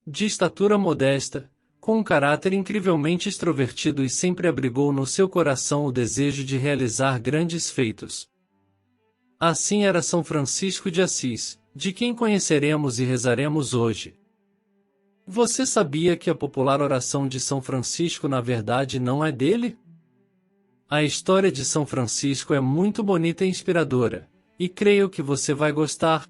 De estatura modesta, com um caráter incrivelmente extrovertido e sempre abrigou no seu coração o desejo de realizar grandes feitos. Assim era São Francisco de Assis, de quem conheceremos e rezaremos hoje. Você sabia que a popular oração de São Francisco na verdade não é dele? A história de São Francisco é muito bonita e inspiradora, e creio que você vai gostar.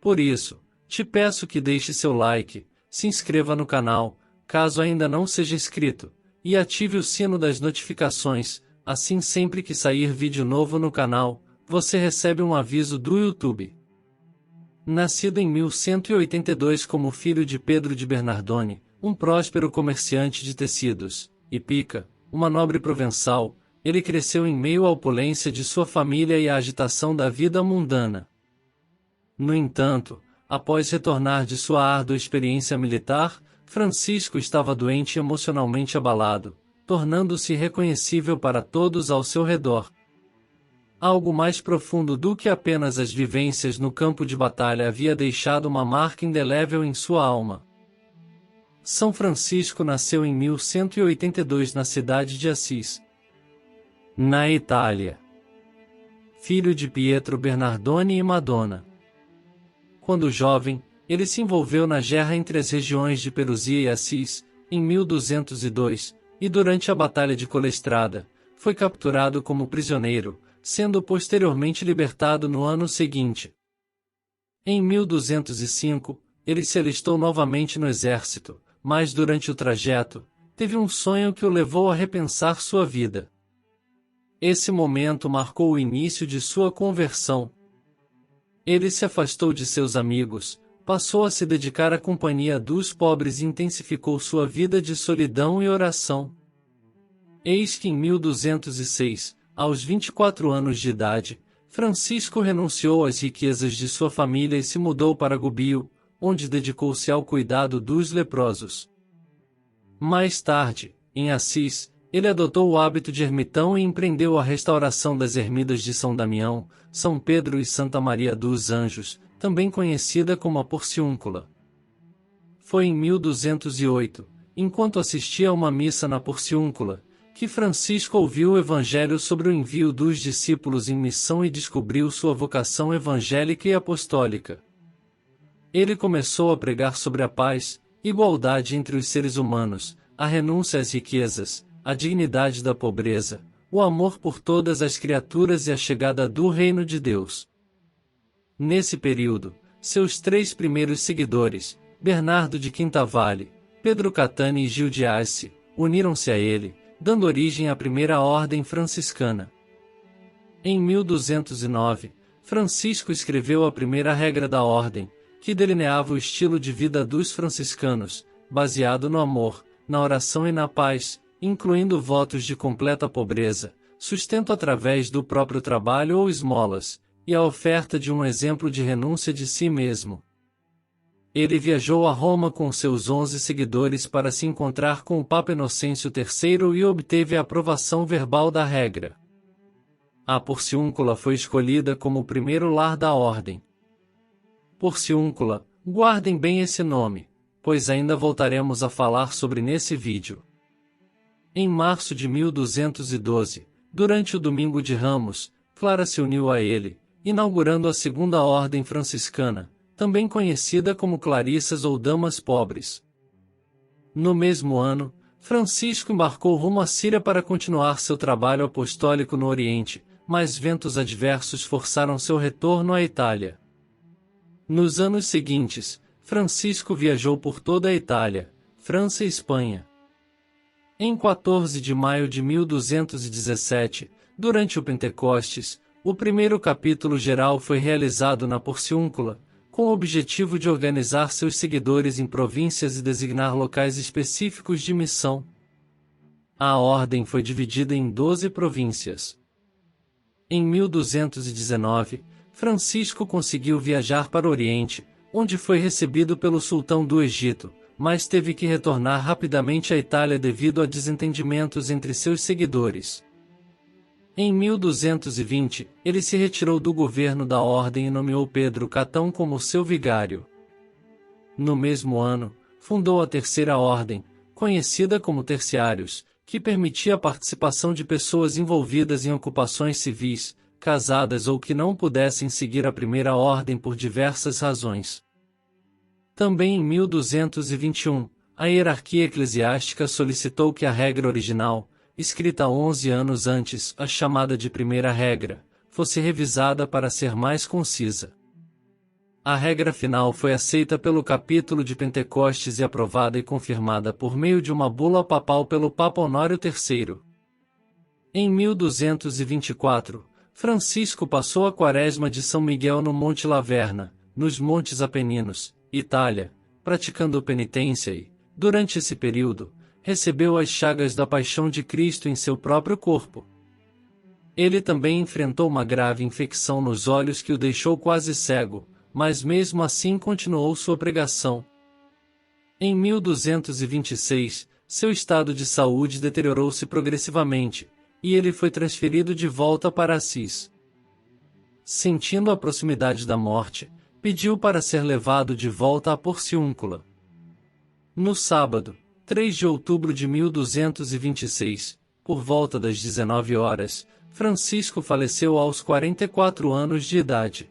Por isso, te peço que deixe seu like, se inscreva no canal, caso ainda não seja inscrito, e ative o sino das notificações, assim sempre que sair vídeo novo no canal, você recebe um aviso do YouTube. Nascido em 1182 como filho de Pedro de Bernardone, um próspero comerciante de tecidos, e Pica, uma nobre provençal, ele cresceu em meio à opulência de sua família e à agitação da vida mundana. No entanto, após retornar de sua árdua experiência militar, Francisco estava doente e emocionalmente abalado, tornando-se irreconhecível para todos ao seu redor. Algo mais profundo do que apenas as vivências no campo de batalha havia deixado uma marca indelével em sua alma. São Francisco nasceu em 1182 na cidade de Assis, na Itália. Filho de Pietro Bernardone e Madonna. Quando jovem, ele se envolveu na guerra entre as regiões de Perusia e Assis, em 1202, e durante a Batalha de Colestrada, foi capturado como prisioneiro, sendo posteriormente libertado no ano seguinte. Em 1205, ele se alistou novamente no exército, mas durante o trajeto, teve um sonho que o levou a repensar sua vida. Esse momento marcou o início de sua conversão. Ele se afastou de seus amigos, passou a se dedicar à companhia dos pobres e intensificou sua vida de solidão e oração. Eis que em 1206, aos 24 anos de idade, Francisco renunciou às riquezas de sua família e se mudou para Gubbio, onde dedicou-se ao cuidado dos leprosos. Mais tarde, em Assis, ele adotou o hábito de ermitão e empreendeu a restauração das ermidas de São Damião, São Pedro e Santa Maria dos Anjos, também conhecida como a Porciúncula. Foi em 1208, enquanto assistia a uma missa na Porciúncula, que Francisco ouviu o Evangelho sobre o envio dos discípulos em missão e descobriu sua vocação evangélica e apostólica. Ele começou a pregar sobre a paz, igualdade entre os seres humanos, a renúncia às riquezas, a dignidade da pobreza, o amor por todas as criaturas e a chegada do reino de Deus. Nesse período, seus 3 primeiros seguidores, Bernardo de Quintavalle, Pedro Catani e Gil de Assi, uniram-se a ele, dando origem à primeira ordem franciscana. Em 1209, Francisco escreveu a primeira regra da ordem, que delineava o estilo de vida dos franciscanos, baseado no amor, na oração e na paz, incluindo votos de completa pobreza, sustento através do próprio trabalho ou esmolas, e a oferta de um exemplo de renúncia de si mesmo. Ele viajou a Roma com seus 11 seguidores para se encontrar com o Papa Inocêncio III e obteve a aprovação verbal da regra. A Porciúncula foi escolhida como o primeiro lar da ordem. Porciúncula, guardem bem esse nome, pois ainda voltaremos a falar sobre nesse vídeo. Em março de 1212, durante o Domingo de Ramos, Clara se uniu a ele, inaugurando a Segunda Ordem Franciscana, também conhecida como Clarissas ou Damas Pobres. No mesmo ano, Francisco embarcou rumo à Síria para continuar seu trabalho apostólico no Oriente, mas ventos adversos forçaram seu retorno à Itália. Nos anos seguintes, Francisco viajou por toda a Itália, França e Espanha. Em 14 de maio de 1217, durante o Pentecostes, o primeiro capítulo geral foi realizado na Porciúncula, com o objetivo de organizar seus seguidores em províncias e designar locais específicos de missão. A ordem foi dividida em 12 províncias. Em 1219, Francisco conseguiu viajar para o Oriente, onde foi recebido pelo sultão do Egito, mas teve que retornar rapidamente à Itália devido a desentendimentos entre seus seguidores. Em 1220, ele se retirou do governo da ordem e nomeou Pedro Catão como seu vigário. No mesmo ano, fundou a Terceira Ordem, conhecida como Terciários, que permitia a participação de pessoas envolvidas em ocupações civis, casadas ou que não pudessem seguir a Primeira Ordem por diversas razões. Também em 1221, a hierarquia eclesiástica solicitou que a regra original, escrita 11 anos antes, a chamada de Primeira Regra, fosse revisada para ser mais concisa. A regra final foi aceita pelo capítulo de Pentecostes e aprovada e confirmada por meio de uma bula papal pelo Papa Honório III. Em 1224, Francisco passou a Quaresma de São Miguel no Monte Laverna, nos Montes Apeninos, Itália, praticando penitência e, durante esse período, recebeu as chagas da paixão de Cristo em seu próprio corpo. Ele também enfrentou uma grave infecção nos olhos que o deixou quase cego, mas mesmo assim continuou sua pregação. Em 1226, seu estado de saúde deteriorou-se progressivamente, e ele foi transferido de volta para Assis. Sentindo a proximidade da morte, pediu para ser levado de volta à Porciúncula. No sábado, 3 de outubro de 1226, por volta das 19 horas, Francisco faleceu aos 44 anos de idade.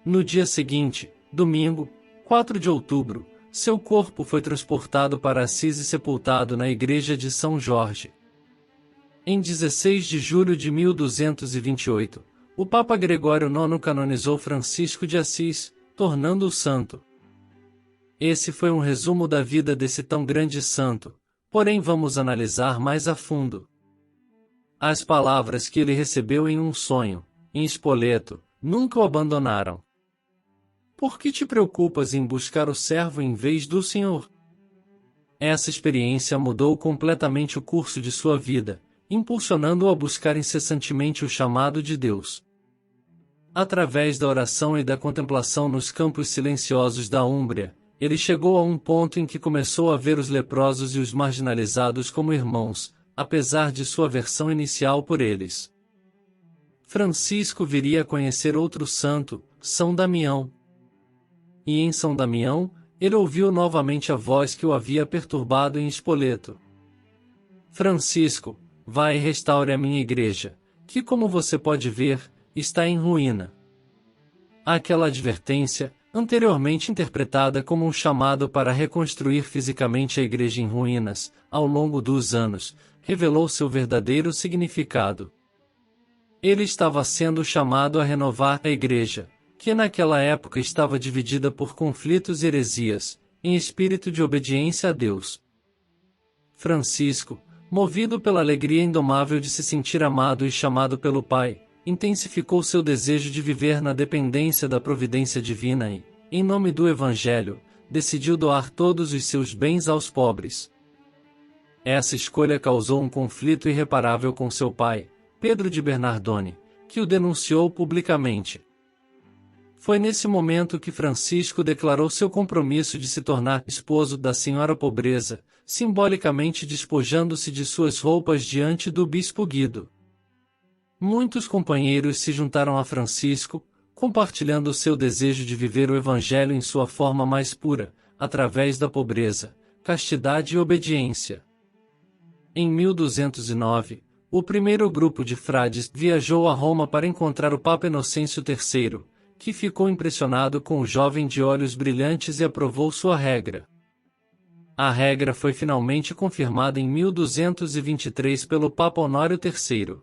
No dia seguinte, domingo, 4 de outubro, seu corpo foi transportado para Assis e sepultado na igreja de São Jorge. Em 16 de julho de 1228, o Papa Gregório IX canonizou Francisco de Assis, tornando-o santo. Esse foi um resumo da vida desse tão grande santo, porém vamos analisar mais a fundo. As palavras que ele recebeu em um sonho, em Spoleto, nunca o abandonaram. Por que te preocupas em buscar o servo em vez do Senhor? Essa experiência mudou completamente o curso de sua vida, impulsionando-o a buscar incessantemente o chamado de Deus. Através da oração e da contemplação nos campos silenciosos da Úmbria, ele chegou a um ponto em que começou a ver os leprosos e os marginalizados como irmãos, apesar de sua aversão inicial por eles. Francisco viria a conhecer outro santo, São Damião. E em São Damião, ele ouviu novamente a voz que o havia perturbado em Spoleto. Francisco, vai e restaure a minha igreja, que como você pode ver, está em ruína. Aquela advertência, anteriormente interpretada como um chamado para reconstruir fisicamente a igreja em ruínas, ao longo dos anos, revelou seu verdadeiro significado. Ele estava sendo chamado a renovar a igreja, que naquela época estava dividida por conflitos e heresias, em espírito de obediência a Deus. Francisco, movido pela alegria indomável de se sentir amado e chamado pelo Pai, intensificou seu desejo de viver na dependência da providência divina e, em nome do Evangelho, decidiu doar todos os seus bens aos pobres. Essa escolha causou um conflito irreparável com seu pai, Pedro de Bernardone, que o denunciou publicamente. Foi nesse momento que Francisco declarou seu compromisso de se tornar esposo da Senhora Pobreza, simbolicamente despojando-se de suas roupas diante do bispo Guido. Muitos companheiros se juntaram a Francisco, compartilhando seu desejo de viver o Evangelho em sua forma mais pura, através da pobreza, castidade e obediência. Em 1209, o primeiro grupo de frades viajou a Roma para encontrar o Papa Inocêncio III, que ficou impressionado com o jovem de olhos brilhantes e aprovou sua regra. A regra foi finalmente confirmada em 1223 pelo Papa Honório III.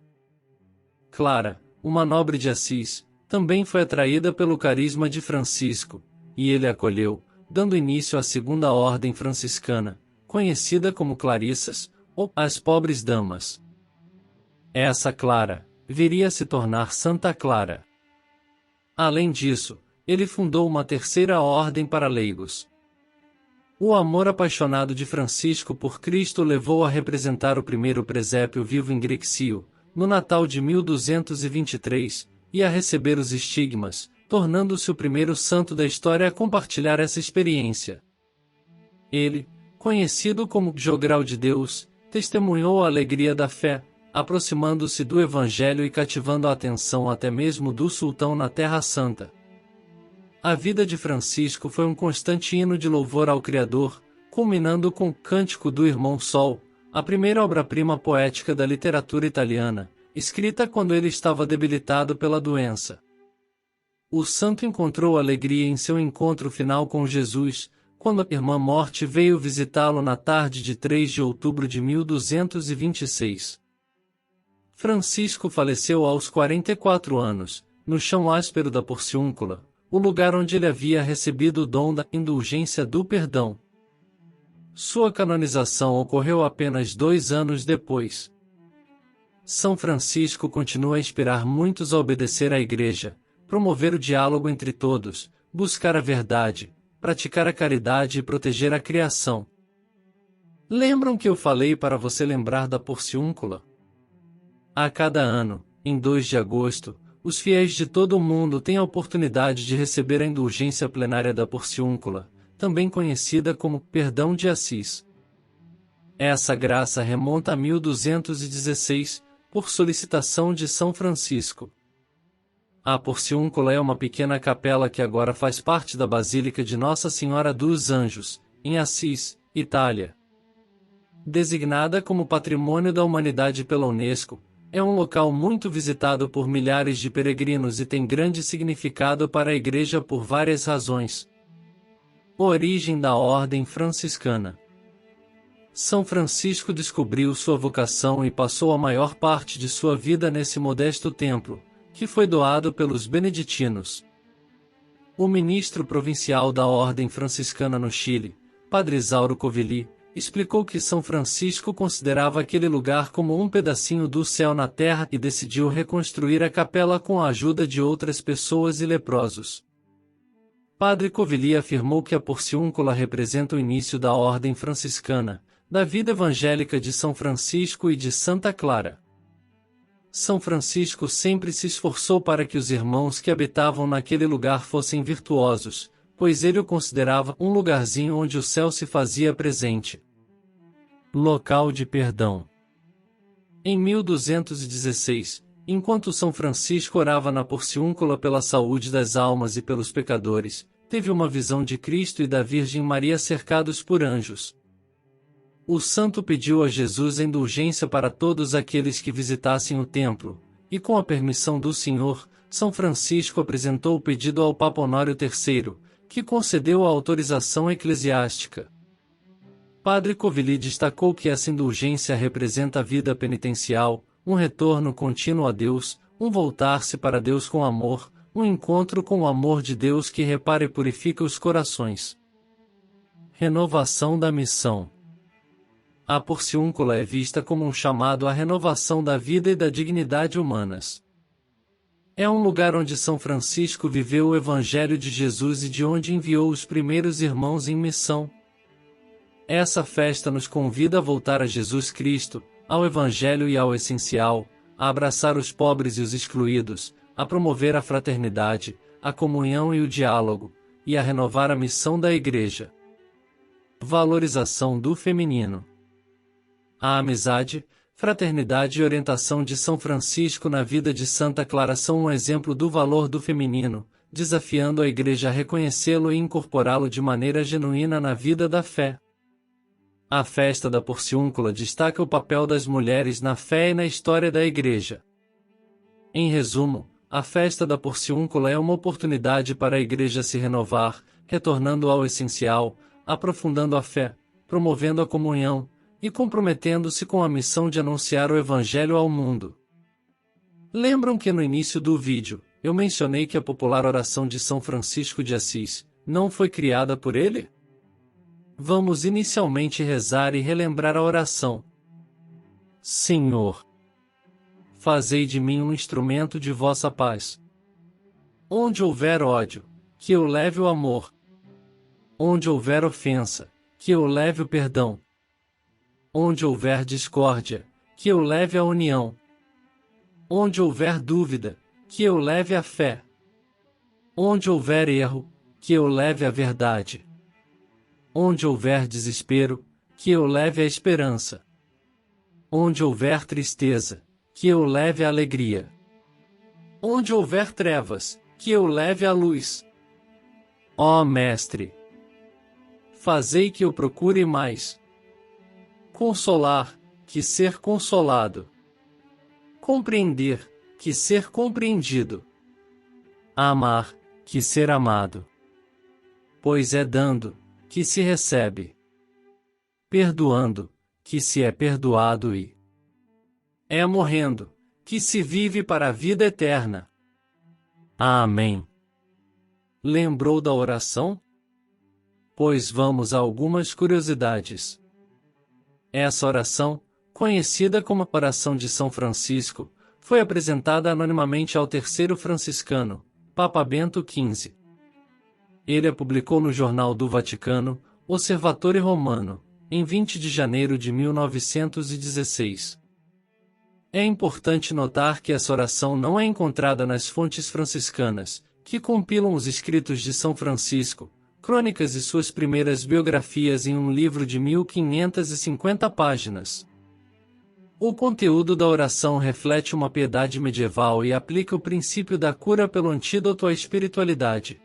Clara, uma nobre de Assis, também foi atraída pelo carisma de Francisco, e ele a acolheu, dando início à Segunda Ordem Franciscana, conhecida como Clarissas, ou as Pobres Damas. Essa Clara viria a se tornar Santa Clara. Além disso, ele fundou uma terceira ordem para leigos. O amor apaixonado de Francisco por Cristo levou a representar o primeiro presépio vivo em Grexio, no Natal de 1223, e a receber os estigmas, tornando-se o primeiro santo da história a compartilhar essa experiência. Ele, conhecido como Jogral de Deus, testemunhou a alegria da fé, aproximando-se do Evangelho e cativando a atenção até mesmo do sultão na Terra Santa. A vida de Francisco foi um constante hino de louvor ao Criador, culminando com o Cântico do Irmão Sol, a primeira obra-prima poética da literatura italiana, escrita quando ele estava debilitado pela doença. O santo encontrou alegria em seu encontro final com Jesus, quando a irmã Morte veio visitá-lo na tarde de 3 de outubro de 1226. Francisco faleceu aos 44 anos, no chão áspero da Porciúncula, o lugar onde ele havia recebido o dom da indulgência do perdão. Sua canonização ocorreu apenas 2 anos depois. São Francisco continua a inspirar muitos a obedecer à Igreja, promover o diálogo entre todos, buscar a verdade, praticar a caridade e proteger a criação. Lembram que eu falei para você lembrar da Porciúncula? A cada ano, em 2 de agosto, os fiéis de todo o mundo têm a oportunidade de receber a indulgência plenária da Porciúncula, também conhecida como Perdão de Assis. Essa graça remonta a 1216, por solicitação de São Francisco. A Porciúncula é uma pequena capela que agora faz parte da Basílica de Nossa Senhora dos Anjos, em Assis, Itália. Designada como Patrimônio da Humanidade pela Unesco, é um local muito visitado por milhares de peregrinos e tem grande significado para a Igreja por várias razões. Origem da Ordem Franciscana. São Francisco descobriu sua vocação e passou a maior parte de sua vida nesse modesto templo, que foi doado pelos beneditinos. O ministro provincial da Ordem Franciscana no Chile, Padre Isauro Covilli, explicou que São Francisco considerava aquele lugar como um pedacinho do céu na terra e decidiu reconstruir a capela com a ajuda de outras pessoas e leprosos. Padre Covilli afirmou que a Porciúncula representa o início da Ordem Franciscana, da vida evangélica de São Francisco e de Santa Clara. São Francisco sempre se esforçou para que os irmãos que habitavam naquele lugar fossem virtuosos, pois ele o considerava um lugarzinho onde o céu se fazia presente. Local de perdão. Em 1216, enquanto São Francisco orava na Porciúncula pela saúde das almas e pelos pecadores, teve uma visão de Cristo e da Virgem Maria cercados por anjos. O santo pediu a Jesus indulgência para todos aqueles que visitassem o templo, e com a permissão do Senhor, São Francisco apresentou o pedido ao Papa Honório III, que concedeu a autorização eclesiástica. Padre Covilli destacou que essa indulgência representa a vida penitencial, um retorno contínuo a Deus, um voltar-se para Deus com amor, um encontro com o amor de Deus que repara e purifica os corações. Renovação da missão. A Porciúncula é vista como um chamado à renovação da vida e da dignidade humanas. É um lugar onde São Francisco viveu o Evangelho de Jesus e de onde enviou os primeiros irmãos em missão. Essa festa nos convida a voltar a Jesus Cristo, ao Evangelho e ao essencial, a abraçar os pobres e os excluídos, a promover a fraternidade, a comunhão e o diálogo, e a renovar a missão da Igreja. Valorização do feminino. A amizade, fraternidade e orientação de São Francisco na vida de Santa Clara são um exemplo do valor do feminino, desafiando a Igreja a reconhecê-lo e incorporá-lo de maneira genuína na vida da fé. A festa da Porciúncula destaca o papel das mulheres na fé e na história da Igreja. Em resumo, a festa da Porciúncula é uma oportunidade para a Igreja se renovar, retornando ao essencial, aprofundando a fé, promovendo a comunhão, e comprometendo-se com a missão de anunciar o Evangelho ao mundo. Lembram que no início do vídeo, eu mencionei que a popular oração de São Francisco de Assis não foi criada por ele? Vamos inicialmente rezar e relembrar a oração. Senhor, fazei de mim um instrumento de vossa paz. Onde houver ódio, que eu leve o amor. Onde houver ofensa, que eu leve o perdão. Onde houver discórdia, que eu leve a união. Onde houver dúvida, que eu leve a fé. Onde houver erro, que eu leve a verdade. Onde houver desespero, que eu leve a esperança. Onde houver tristeza, que eu leve a alegria. Onde houver trevas, que eu leve a luz. Ó Mestre, fazei que eu procure mais consolar, que ser consolado, compreender, que ser compreendido, amar, que ser amado. Pois é dando, que se recebe, perdoando, que se é perdoado e é morrendo, que se vive para a vida eterna. Amém. Lembrou da oração? Pois vamos a algumas curiosidades. Essa oração, conhecida como a Oração de São Francisco, foi apresentada anonimamente ao terceiro franciscano, Papa Bento XV. Ele a publicou no Jornal do Vaticano, Osservatore Romano, em 20 de janeiro de 1916. É importante notar que essa oração não é encontrada nas fontes franciscanas, que compilam os escritos de São Francisco, crônicas e suas primeiras biografias em um livro de 1550 páginas. O conteúdo da oração reflete uma piedade medieval e aplica o princípio da cura pelo antídoto à espiritualidade.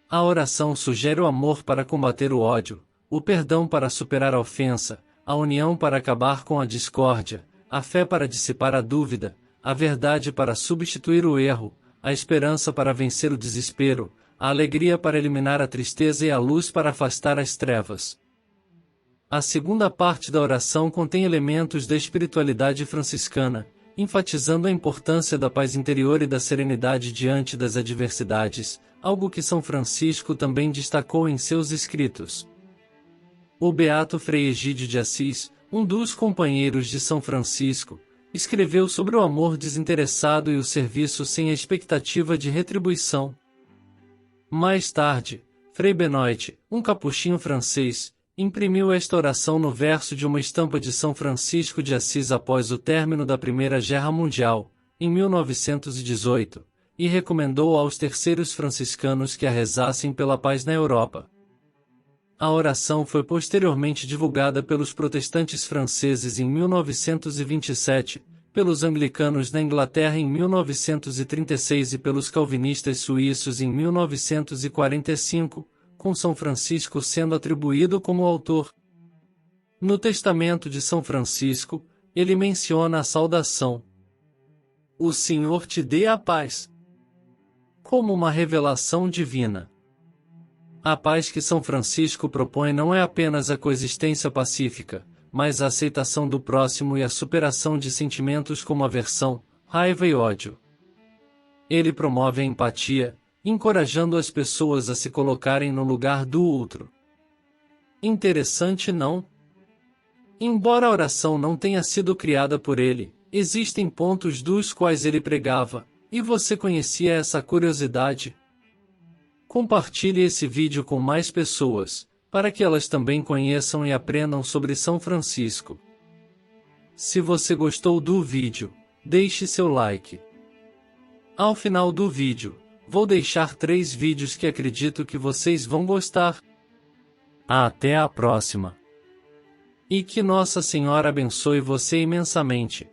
A oração sugere o amor para combater o ódio, o perdão para superar a ofensa, a união para acabar com a discórdia, a fé para dissipar a dúvida, a verdade para substituir o erro, a esperança para vencer o desespero, a alegria para eliminar a tristeza e a luz para afastar as trevas. A segunda parte da oração contém elementos da espiritualidade franciscana, enfatizando a importância da paz interior e da serenidade diante das adversidades, algo que São Francisco também destacou em seus escritos. O beato Frei Egídio de Assis, um dos companheiros de São Francisco, escreveu sobre o amor desinteressado e o serviço sem a expectativa de retribuição. Mais tarde, Frei Benoit, um capuchinho francês, imprimiu esta oração no verso de uma estampa de São Francisco de Assis após o término da Primeira Guerra Mundial, em 1918, e recomendou aos terceiros franciscanos que a rezassem pela paz na Europa. A oração foi posteriormente divulgada pelos protestantes franceses em 1927, pelos anglicanos na Inglaterra em 1936 e pelos calvinistas suíços em 1945, com São Francisco sendo atribuído como autor. No Testamento de São Francisco, ele menciona a saudação: "O Senhor te dê a paz", como uma revelação divina. A paz que São Francisco propõe não é apenas a coexistência pacífica, mas a aceitação do próximo e a superação de sentimentos como aversão, raiva e ódio. Ele promove a empatia, encorajando as pessoas a se colocarem no lugar do outro. Interessante, não? Embora a oração não tenha sido criada por ele, existem pontos dos quais ele pregava, e você conhecia essa curiosidade? Compartilhe esse vídeo com mais pessoas, para que elas também conheçam e aprendam sobre São Francisco. Se você gostou do vídeo, deixe seu like. Ao final do vídeo, vou deixar 3 vídeos que acredito que vocês vão gostar. Até a próxima! E que Nossa Senhora abençoe você imensamente.